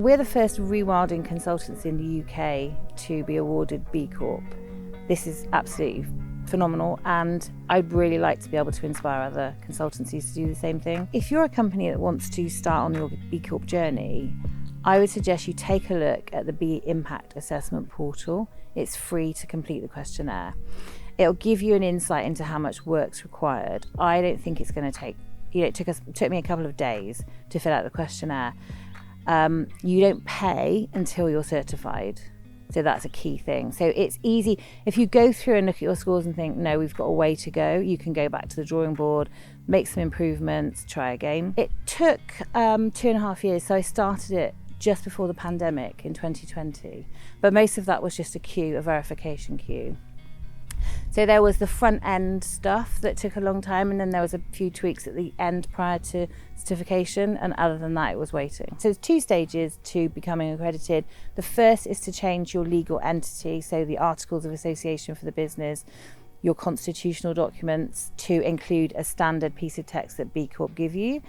We're the first rewilding consultancy in the UK to be awarded B Corp. This is absolutely phenomenal, and I'd really like to be able to inspire other consultancies to do the same thing. If you're a company that wants to start on your B Corp journey, I would suggest you take a look at the B Impact Assessment portal. It's free to complete the questionnaire. It'll give you an insight into how much work's required. I don't think it's going to take, it took me a couple of days to fill out the questionnaire. You don't pay until you're certified. So that's a key thing. So it's easy. If you go through and look at your scores and think, no, we've got a way to go, you can go back to the drawing board, make some improvements, try again. It took 2.5 years. So I started it just before the pandemic in 2020. But most of that was just a verification queue. So there was the front end stuff that took a long time, and then there was a few tweaks at the end prior to certification, and other than that it was waiting. So there's 2 stages to becoming accredited. The first is to change your legal entity, so the articles of association for the business, your constitutional documents, to include a standard piece of text that B Corp give you.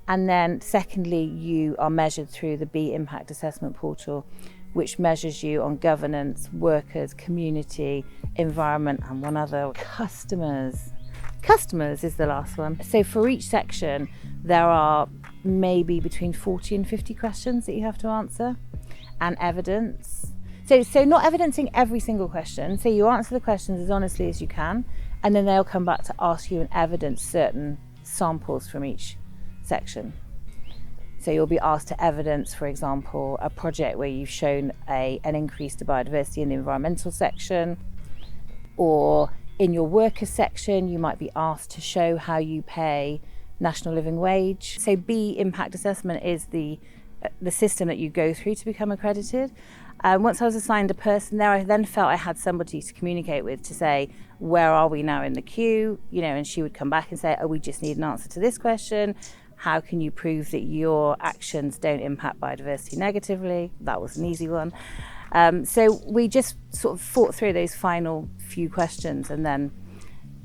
And then secondly, you are measured through the B Impact Assessment portal, which measures you on governance, workers, community, environment, and one other, customers. Customers is the last one. So for each section, there are maybe between 40 and 50 questions that you have to answer, and evidence. So not evidencing every single question. So you answer the questions as honestly as you can, and then they'll come back to ask you and evidence certain samples from each section. So you'll be asked to evidence, for example, a project where you've shown an increase to biodiversity in the environmental section, or in your workers section, you might be asked to show how you pay national living wage. So B Impact Assessment is the system that you go through to become accredited. Once I was assigned a person there, I then felt I had somebody to communicate with to say, where are we now in the queue? And she would come back and say, oh, we just need an answer to this question. How can you prove that your actions don't impact biodiversity negatively? That was an easy one. So we just sort of fought through those final few questions, and then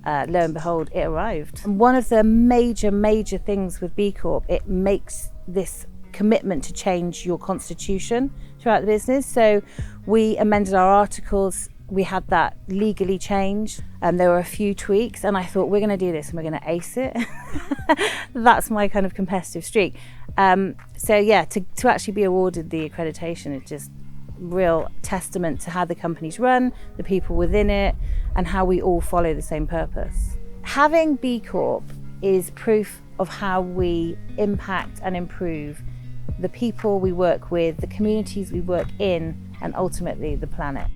lo and behold, it arrived. And one of the major things with B Corp, it makes this commitment to change your constitution throughout the business. So we amended our articles. We had that legally changed, and there were a few tweaks, and I thought, we're going to do this and we're going to ace it. That's my kind of competitive streak. So yeah, to actually be awarded the accreditation is just real testament to how the company's run, the people within it, and how we all follow the same purpose. Having B Corp is proof of how we impact and improve the people we work with, the communities we work in, and ultimately the planet.